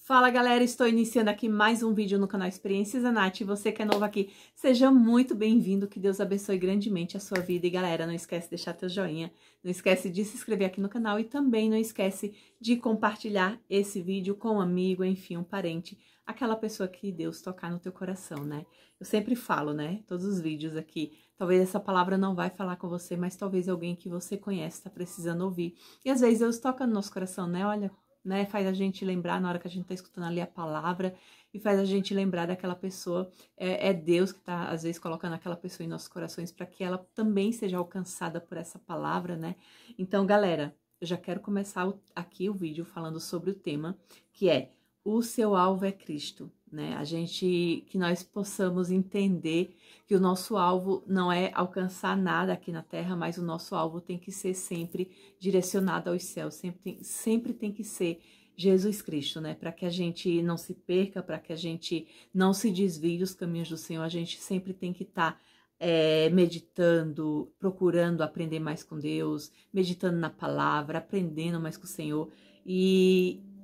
Fala galera, estou iniciando aqui mais um vídeo no canal Experiências da Nath. Você que é novo aqui, seja muito bem-vindo, que Deus abençoe grandemente a sua vida. E galera, não esquece de deixar teu joinha, não esquece de se inscrever aqui no canal e também não esquece de compartilhar esse vídeo com um amigo, enfim, um parente, aquela pessoa que Deus tocar no teu coração, né? Eu sempre falo, né, todos os vídeos aqui, talvez essa palavra não vai falar com você, mas talvez alguém que você conhece está precisando ouvir. E às vezes Deus toca no nosso coração, né? Olha, né, faz a gente lembrar na hora que a gente está escutando ali a palavra e faz a gente lembrar daquela pessoa. É Deus que está, às vezes, colocando aquela pessoa em nossos corações para que ela também seja alcançada por essa palavra, né? Então, galera, eu já quero começar aqui o vídeo falando sobre o tema, que é o seu alvo é Cristo, né? Que nós possamos entender que o nosso alvo não é alcançar nada aqui na terra, mas o nosso alvo tem que ser sempre direcionado aos céus, sempre tem que ser Jesus Cristo, né? Para que a gente não se perca, para que a gente não se desvie dos caminhos do Senhor, a gente sempre tem que estar meditando, procurando aprender mais com Deus, meditando na palavra, aprendendo mais com o Senhor.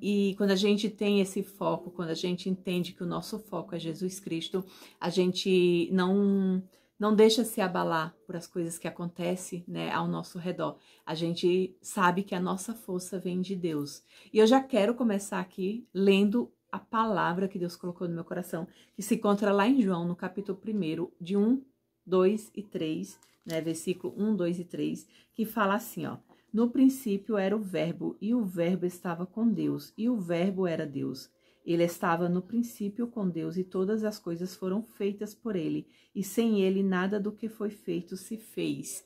E quando a gente tem esse foco, quando a gente entende que o nosso foco é Jesus Cristo, a gente não deixa se abalar por as coisas que acontecem, né, ao nosso redor. A gente sabe que a nossa força vem de Deus. E eu já quero começar aqui lendo a palavra que Deus colocou no meu coração, que se encontra lá em João, no capítulo 1, de 1, 2 e 3, né, versículo 1, 2 e 3, que fala assim, ó. No princípio era o Verbo, e o Verbo estava com Deus, e o Verbo era Deus. Ele estava no princípio com Deus, e todas as coisas foram feitas por ele, e sem ele nada do que foi feito se fez.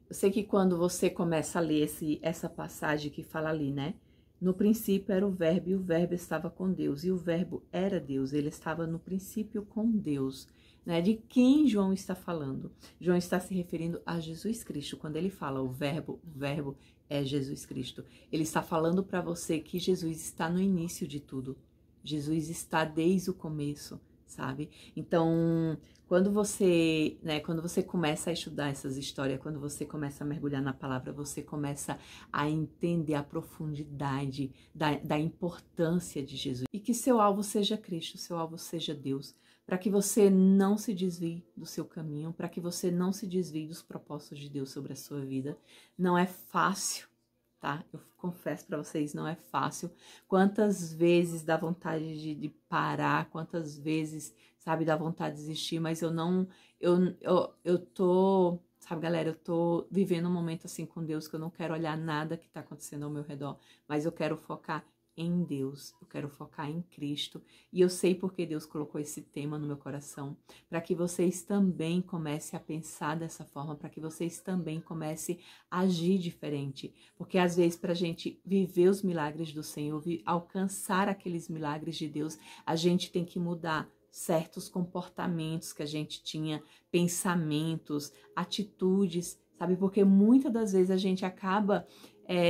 Eu sei que quando você começa a ler essa passagem que fala ali, né? No princípio era o Verbo, e o Verbo estava com Deus, e o Verbo era Deus. Ele estava no princípio com Deus. Né? De quem João está falando? João está se referindo a Jesus Cristo. Quando ele fala o verbo é Jesus Cristo. Ele está falando para você que Jesus está no início de tudo. Jesus está desde o começo, sabe? Então, quando você começa a estudar essas histórias, quando você começa a mergulhar na palavra, você começa a entender a profundidade da importância de Jesus. E que seu alvo seja Cristo, seu alvo seja Deus, para que você não se desvie do seu caminho, para que você não se desvie dos propósitos de Deus sobre a sua vida. Não é fácil, tá? Eu confesso para vocês, não é fácil. Quantas vezes dá vontade de parar, quantas vezes, sabe, dá vontade de desistir, mas eu tô, sabe, galera, eu tô vivendo um momento assim com Deus que eu não quero olhar nada que tá acontecendo ao meu redor, mas eu quero focar em Deus, eu quero focar em Cristo, e eu sei porque Deus colocou esse tema no meu coração, para que vocês também comecem a pensar dessa forma, para que vocês também comecem a agir diferente, porque às vezes para a gente viver os milagres do Senhor, alcançar aqueles milagres de Deus, a gente tem que mudar certos comportamentos que a gente tinha, pensamentos, atitudes, sabe, porque muitas das vezes a gente acaba,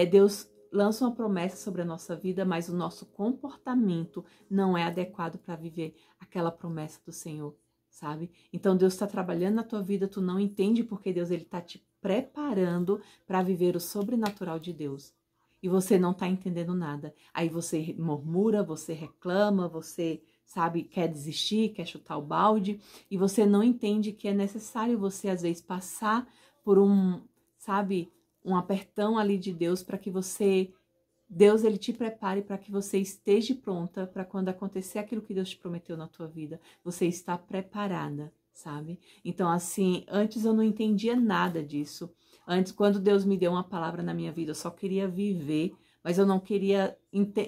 Deus lança uma promessa sobre a nossa vida, mas o nosso comportamento não é adequado para viver aquela promessa do Senhor, sabe? Então Deus está trabalhando na tua vida, tu não entende porque Deus está te preparando para viver o sobrenatural de Deus. E você não está entendendo nada. Aí você murmura, você reclama, você, sabe, quer desistir, quer chutar o balde, e você não entende que é necessário você, às vezes, passar por um apertão ali de Deus para que Deus ele te prepare para que você esteja pronta para quando acontecer aquilo que Deus te prometeu na tua vida, você está preparada, sabe? Então assim, antes eu não entendia nada disso. Antes, quando Deus me deu uma palavra na minha vida, eu só queria viver, mas eu não queria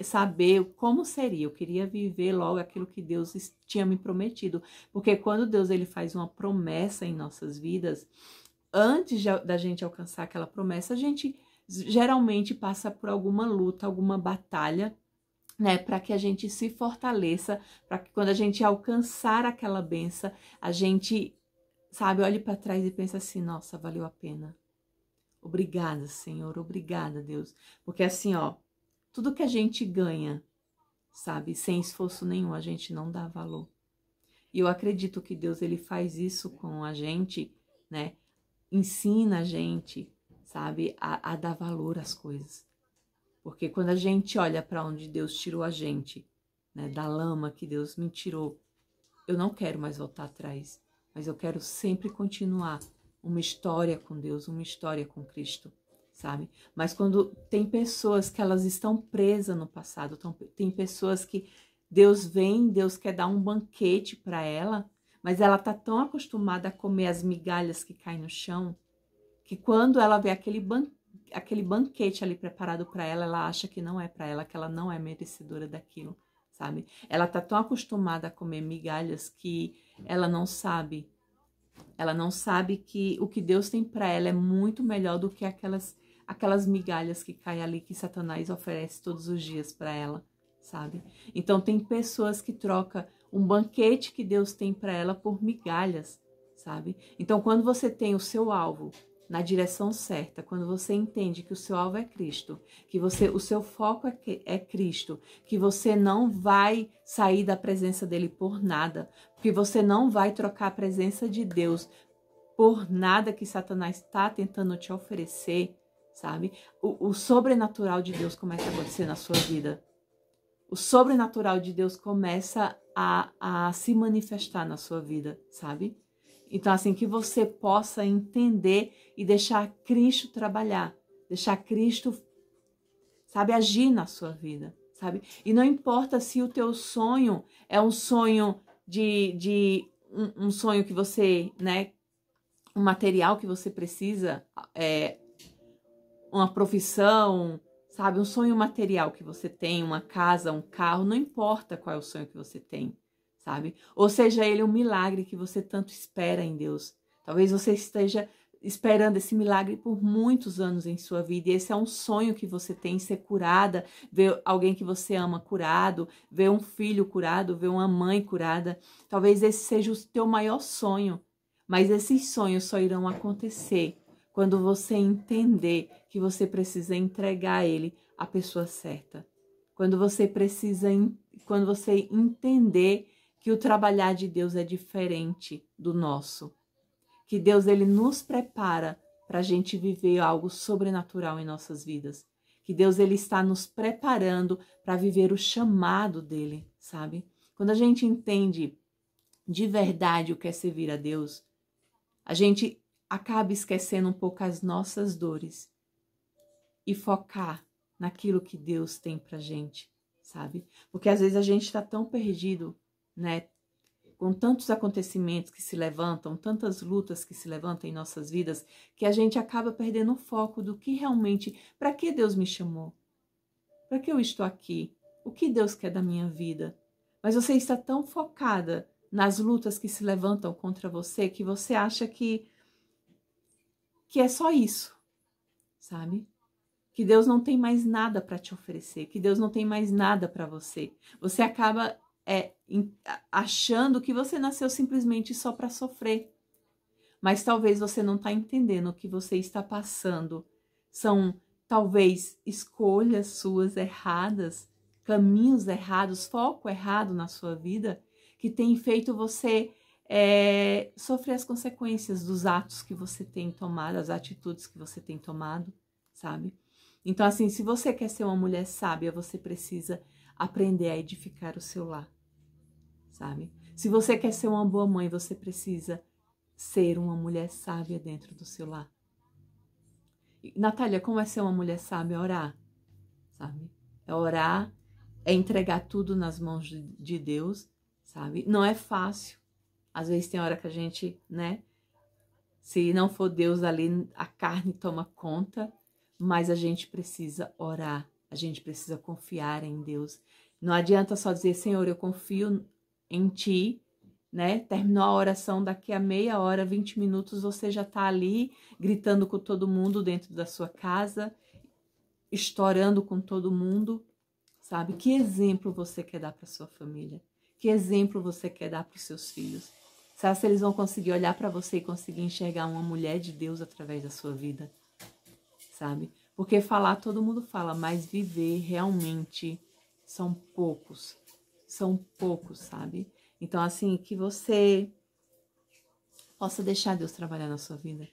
saber como seria. Eu queria viver logo aquilo que Deus tinha me prometido, porque quando Deus ele faz uma promessa em nossas vidas, antes da gente alcançar aquela promessa, a gente geralmente passa por alguma luta, alguma batalha, né, para que a gente se fortaleça, para que quando a gente alcançar aquela bênção, a gente, sabe, olhe para trás e pense assim, nossa, valeu a pena. Obrigada, Senhor, obrigada, Deus. Porque assim, ó, tudo que a gente ganha, sabe, sem esforço nenhum, a gente não dá valor. E eu acredito que Deus, ele faz isso com a gente, né, ensina a gente, sabe, a dar valor às coisas. Porque quando a gente olha para onde Deus tirou a gente, né, da lama que Deus me tirou. Eu não quero mais voltar atrás, mas eu quero sempre continuar uma história com Deus, uma história com Cristo, sabe? Mas quando tem pessoas que elas estão presas no passado, tem pessoas que Deus vem, Deus quer dar um banquete para ela, mas ela tá tão acostumada a comer as migalhas que caem no chão, que quando ela vê aquele banquete ali preparado para ela, ela acha que não é para ela, que ela não é merecedora daquilo, sabe? Ela tá tão acostumada a comer migalhas que ela não sabe que o que Deus tem para ela é muito melhor do que aquelas migalhas que caem ali que Satanás oferece todos os dias para ela, sabe? Então tem pessoas que trocam um banquete que Deus tem para ela por migalhas, sabe? Então quando você tem o seu alvo na direção certa, quando você entende que o seu alvo é Cristo, que o seu foco é Cristo, que você não vai sair da presença dele por nada, que você não vai trocar a presença de Deus por nada que Satanás está tentando te oferecer, sabe? O sobrenatural de Deus começa a acontecer na sua vida. O sobrenatural de Deus começa a se manifestar na sua vida, sabe? Então, assim, que você possa entender e deixar Cristo trabalhar, deixar Cristo, sabe, agir na sua vida, sabe? E não importa se o teu sonho é um sonho um sonho que você, né, um material que você precisa, uma profissão, sabe, um sonho material que você tem, uma casa, um carro, não importa qual é o sonho que você tem, sabe? Ou seja, ele um milagre que você tanto espera em Deus. Talvez você esteja esperando esse milagre por muitos anos em sua vida, e esse é um sonho que você tem, ser curada, ver alguém que você ama curado, ver um filho curado, ver uma mãe curada. Talvez esse seja o teu maior sonho, mas esses sonhos só irão acontecer quando você entender que você precisa entregar a ele a pessoa certa. Quando você entender que o trabalhar de Deus é diferente do nosso. Que Deus ele nos prepara para a gente viver algo sobrenatural em nossas vidas. Que Deus ele está nos preparando para viver o chamado dele, sabe? Quando a gente entende de verdade o que é servir a Deus, a gente acaba esquecendo um pouco as nossas dores e focar naquilo que Deus tem pra gente, sabe? Porque às vezes a gente tá tão perdido, né? Com tantos acontecimentos que se levantam, tantas lutas que se levantam em nossas vidas, que a gente acaba perdendo o foco do que realmente, para que Deus me chamou? Para que eu estou aqui? O que Deus quer da minha vida? Mas você está tão focada nas lutas que se levantam contra você que você acha que é só isso, sabe? Que Deus não tem mais nada para te oferecer, que Deus não tem mais nada para você. Você acaba achando que você nasceu simplesmente só para sofrer. Mas talvez você não está entendendo o que você está passando. São talvez escolhas suas erradas, caminhos errados, foco errado na sua vida, que tem feito você sofrer as consequências dos atos que você tem tomado, as atitudes que você tem tomado, sabe? Então, assim, se você quer ser uma mulher sábia, você precisa aprender a edificar o seu lar, sabe? Se você quer ser uma boa mãe, você precisa ser uma mulher sábia dentro do seu lar. E, Natália, como é ser uma mulher sábia? Orar, sabe? É orar, é entregar tudo nas mãos de Deus, sabe? Não é fácil. Às vezes tem hora que a gente, né? Se não for Deus ali, a carne toma conta, mas a gente precisa orar, a gente precisa confiar em Deus. Não adianta só dizer, Senhor, eu confio em Ti, né? Terminou a oração, daqui a meia hora, 20 minutos, você já está ali gritando com todo mundo dentro da sua casa, estourando com todo mundo, sabe? Que exemplo você quer dar para sua família? Que exemplo você quer dar para os seus filhos? Sabe se eles vão conseguir olhar para você e conseguir enxergar uma mulher de Deus através da sua vida? Sabe? Porque falar todo mundo fala, mas viver realmente são poucos, sabe? Então, assim, que você possa deixar Deus trabalhar na sua vida,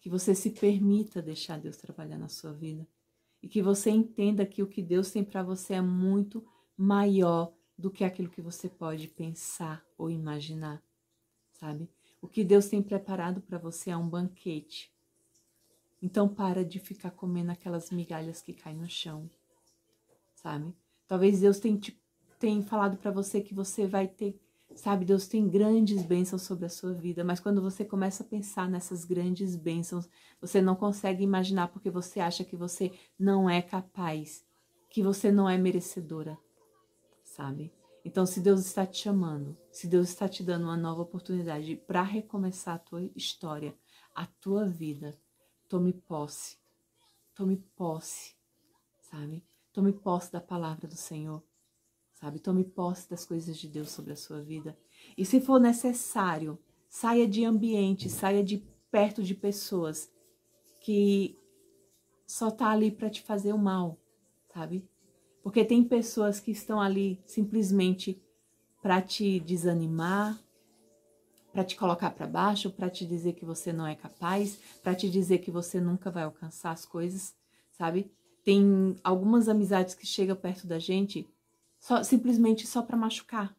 que você se permita deixar Deus trabalhar na sua vida e que você entenda que o que Deus tem para você é muito maior do que aquilo que você pode pensar ou imaginar, sabe? O que Deus tem preparado para você é um banquete. Então para de ficar comendo aquelas migalhas que caem no chão, sabe? Talvez Deus tenha falado para você que você vai ter, sabe? Deus tem grandes bênçãos sobre a sua vida, mas quando você começa a pensar nessas grandes bênçãos, você não consegue imaginar porque você acha que você não é capaz, que você não é merecedora, sabe? Então, se Deus está te chamando, se Deus está te dando uma nova oportunidade para recomeçar a tua história, a tua vida, tome posse, sabe? Tome posse da palavra do Senhor, sabe? Tome posse das coisas de Deus sobre a sua vida. E se for necessário, saia de ambiente, saia de perto de pessoas que só tá ali para te fazer o mal, sabe? Porque tem pessoas que estão ali simplesmente para te desanimar, para te colocar para baixo, para te dizer que você não é capaz, para te dizer que você nunca vai alcançar as coisas, sabe? Tem algumas amizades que chegam perto da gente simplesmente só para machucar.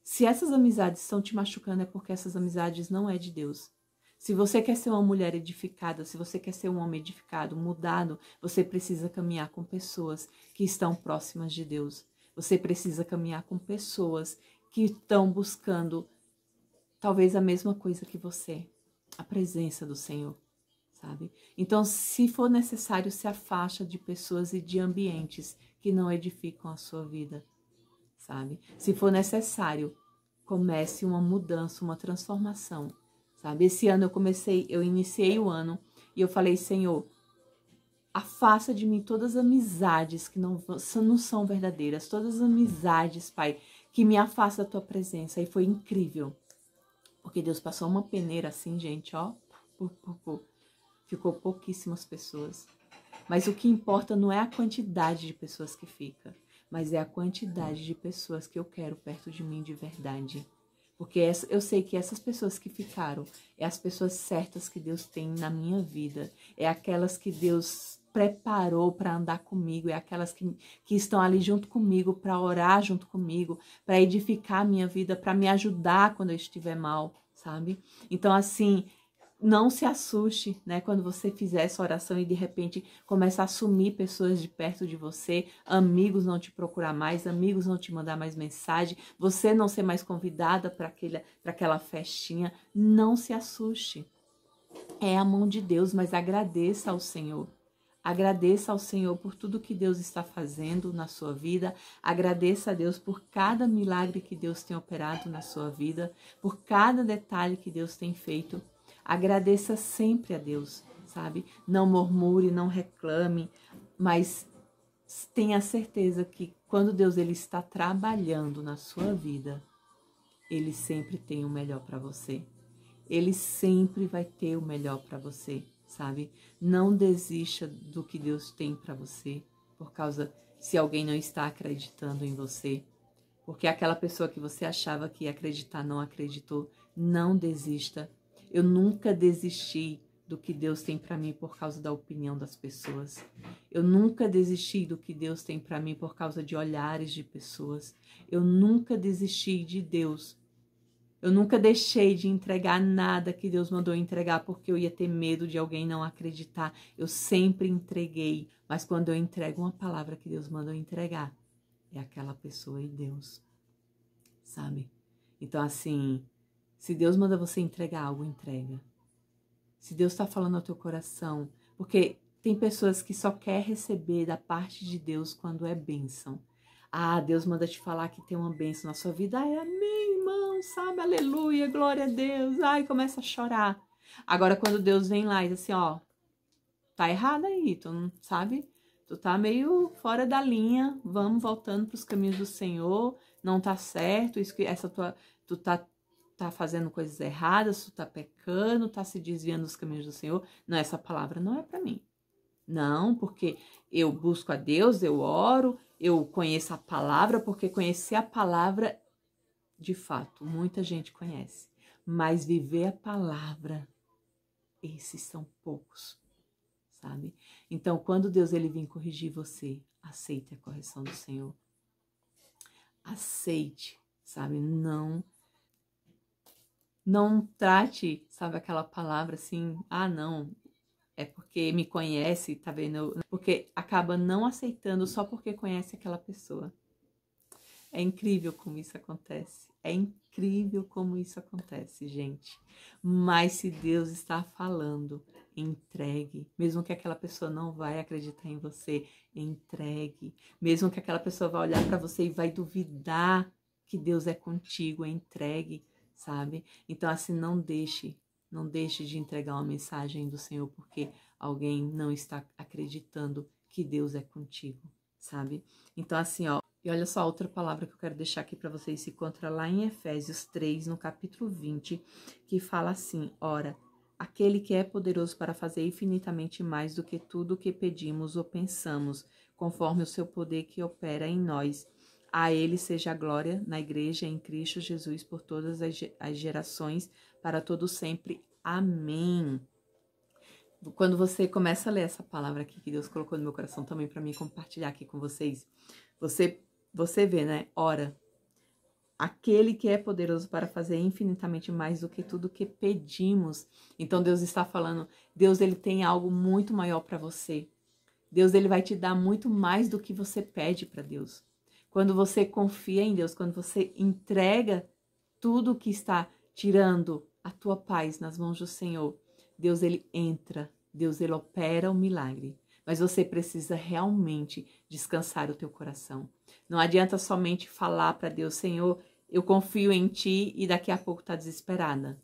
Se essas amizades estão te machucando é porque essas amizades não é de Deus. Se você quer ser uma mulher edificada, se você quer ser um homem edificado, mudado, você precisa caminhar com pessoas que estão próximas de Deus. Você precisa caminhar com pessoas que estão buscando talvez a mesma coisa que você, a presença do Senhor, sabe? Então, se for necessário, se afasta de pessoas e de ambientes que não edificam a sua vida, sabe? Se for necessário, comece uma mudança, uma transformação, sabe? Esse ano eu iniciei o ano e eu falei, Senhor, afasta de mim todas as amizades que não são verdadeiras, todas as amizades, Pai, que me afastam da tua presença. E foi incrível, porque Deus passou uma peneira assim, gente, ó, ficou pouquíssimas pessoas. Mas o que importa não é a quantidade de pessoas que fica, mas é a quantidade de pessoas que eu quero perto de mim de verdade. Porque eu sei que essas pessoas que ficaram é as pessoas certas que Deus tem na minha vida. É aquelas que Deus preparou para andar comigo. É aquelas que estão ali junto comigo, para orar junto comigo, para edificar a minha vida, para me ajudar quando eu estiver mal, sabe? Então, assim, não se assuste, né, quando você fizer essa oração e de repente começar a sumir pessoas de perto de você, amigos não te procurar mais, amigos não te mandar mais mensagem, você não ser mais convidada para aquela festinha. Não se assuste. É a mão de Deus, mas agradeça ao Senhor. Agradeça ao Senhor por tudo que Deus está fazendo na sua vida. Agradeça a Deus por cada milagre que Deus tem operado na sua vida, por cada detalhe que Deus tem feito. Agradeça sempre a Deus, sabe? Não murmure, não reclame, mas tenha certeza que quando Deus ele está trabalhando na sua vida, Ele sempre tem o melhor para você. Ele sempre vai ter o melhor para você, sabe? Não desista do que Deus tem para você, por causa se alguém não está acreditando em você. Porque aquela pessoa que você achava que ia acreditar não acreditou. Não desista. Eu nunca desisti do que Deus tem para mim por causa da opinião das pessoas. Eu nunca desisti do que Deus tem para mim por causa de olhares de pessoas. Eu nunca desisti de Deus. Eu nunca deixei de entregar nada que Deus mandou entregar porque eu ia ter medo de alguém não acreditar. Eu sempre entreguei, mas quando eu entrego uma palavra que Deus mandou entregar, é aquela pessoa e Deus, sabe? Então, assim, se Deus manda você entregar algo, entrega. Se Deus está falando ao teu coração, porque tem pessoas que só quer receber da parte de Deus quando é bênção. Ah, Deus manda te falar que tem uma bênção na sua vida. Ai, amém, irmão, sabe? Aleluia, glória a Deus. Ai, começa a chorar. Agora, quando Deus vem lá e diz assim, ó, tá errado aí, tu não sabe? Tu tá meio fora da linha, vamos voltando para os caminhos do Senhor, não tá certo, tu tá fazendo coisas erradas, tu tá pecando, tá se desviando dos caminhos do Senhor. Não, essa palavra não é para mim. Não, porque eu busco a Deus, eu oro, eu conheço a palavra, porque conhecer a palavra, de fato, muita gente conhece. Mas viver a palavra, esses são poucos, sabe? Então, quando Deus ele vem corrigir você, aceite a correção do Senhor. aceite, sabe? Não trate, sabe, aquela palavra assim, ah, não, é porque me conhece, tá vendo? Porque acaba não aceitando só porque conhece aquela pessoa. É incrível como isso acontece. É incrível como isso acontece, gente. Mas se Deus está falando, entregue. Mesmo que aquela pessoa não vai acreditar em você, entregue. Mesmo que aquela pessoa vá olhar para você e vai duvidar que Deus é contigo, entregue, sabe? Então, assim, não deixe de entregar uma mensagem do Senhor porque alguém não está acreditando que Deus é contigo, sabe? Então, assim, ó, e olha só, outra palavra que eu quero deixar aqui para vocês se encontra lá em Efésios 3, no capítulo 20, que fala assim: ora, aquele que é poderoso para fazer infinitamente mais do que tudo o que pedimos ou pensamos, conforme o seu poder que opera em nós. A ele seja a glória na igreja em Cristo Jesus por todas as gerações, para todo sempre. Amém. Quando você começa a ler essa palavra aqui que Deus colocou no meu coração também para mim compartilhar aqui com vocês, você vê, né? Ora, aquele que é poderoso para fazer infinitamente mais do que tudo que pedimos. Então Deus está falando, Deus ele tem algo muito maior para você. Deus ele vai te dar muito mais do que você pede para Deus. Quando você confia em Deus, quando você entrega tudo que está tirando a tua paz nas mãos do Senhor, Deus ele entra, Deus ele opera o milagre. Mas você precisa realmente descansar o teu coração. Não adianta somente falar para Deus, Senhor, eu confio em ti, e daqui a pouco tá desesperada.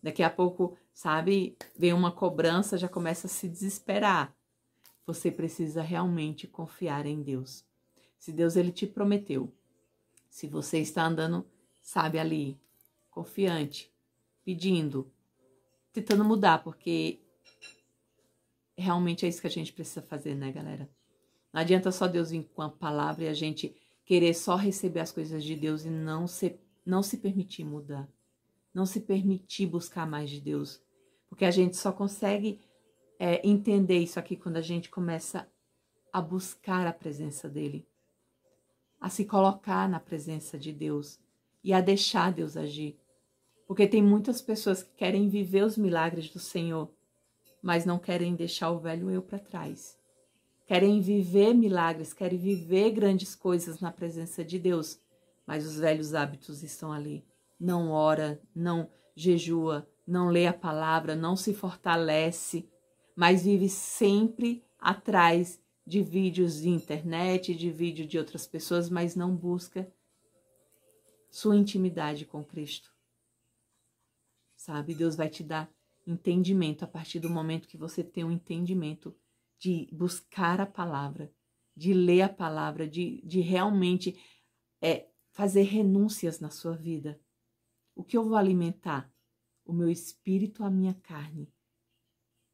Daqui a pouco, sabe, vem uma cobrança, já começa a se desesperar. Você precisa realmente confiar em Deus. Se Deus ele te prometeu, se você está andando, sabe, ali, confiante, pedindo, tentando mudar, porque realmente é isso que a gente precisa fazer, né, galera? Não adianta só Deus vir com a palavra e a gente querer só receber as coisas de Deus e não se permitir mudar. Não se permitir buscar mais de Deus. Porque a gente só consegue entender isso aqui quando a gente começa a buscar a presença dEle. A se colocar na presença de Deus e a deixar Deus agir. Porque tem muitas pessoas que querem viver os milagres do Senhor, mas não querem deixar o velho eu para trás. Querem viver milagres, querem viver grandes coisas na presença de Deus, mas os velhos hábitos estão ali. Não ora, não jejua, não lê a palavra, não se fortalece, mas vive sempre atrás de vídeos de internet, de vídeo de outras pessoas, mas não busca sua intimidade com Cristo. Sabe? Deus vai te dar entendimento a partir do momento que você tem um entendimento de buscar a palavra, de ler a palavra, de realmente fazer renúncias na sua vida. O que eu vou alimentar? O meu espírito, a minha carne.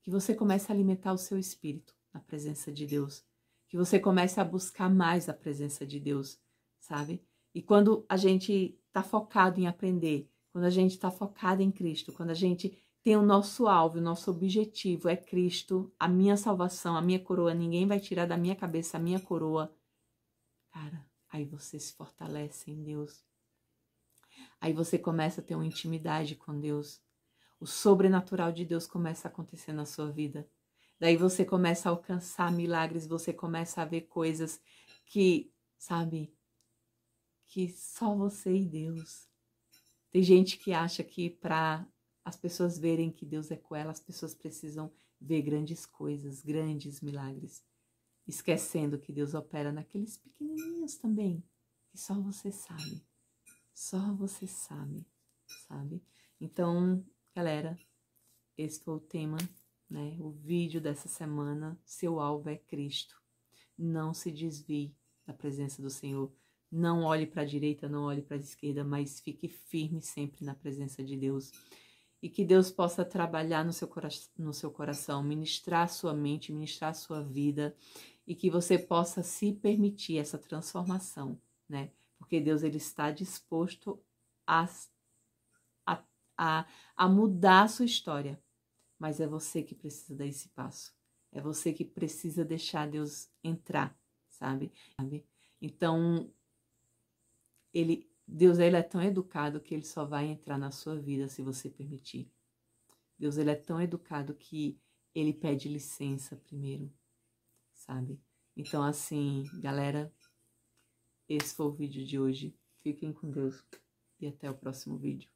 Que você comece a alimentar o seu espírito na presença de Deus. Que você comece a buscar mais a presença de Deus, sabe? E quando a gente está focado em aprender, quando a gente está focado em Cristo, quando a gente tem o nosso alvo, o nosso objetivo é Cristo, a minha salvação, a minha coroa, ninguém vai tirar da minha cabeça a minha coroa. Cara, aí você se fortalece em Deus. Aí você começa a ter uma intimidade com Deus. O sobrenatural de Deus começa a acontecer na sua vida. Daí você começa a alcançar milagres, você começa a ver coisas que, sabe, que só você e Deus. Tem gente que acha que para as pessoas verem que Deus é com ela, as pessoas precisam ver grandes coisas, grandes milagres. Esquecendo que Deus opera naqueles pequenininhos também, que só você sabe. Só você sabe, sabe? Então, galera, esse foi o tema, né? O vídeo dessa semana. Seu alvo é Cristo. Não se desvie da presença do Senhor. Não olhe para a direita, não olhe para a esquerda, mas fique firme sempre na presença de Deus. E que Deus possa trabalhar no seu coração, ministrar a sua mente, ministrar a sua vida. E que você possa se permitir essa transformação, né? Porque Deus ele está disposto a mudar a sua história. Mas é você que precisa dar esse passo. É você que precisa deixar Deus entrar, sabe? Então, Deus, ele é tão educado que ele só vai entrar na sua vida se você permitir. Deus, ele é tão educado que ele pede licença primeiro, sabe? Então, assim, galera, esse foi o vídeo de hoje. Fiquem com Deus e até o próximo vídeo.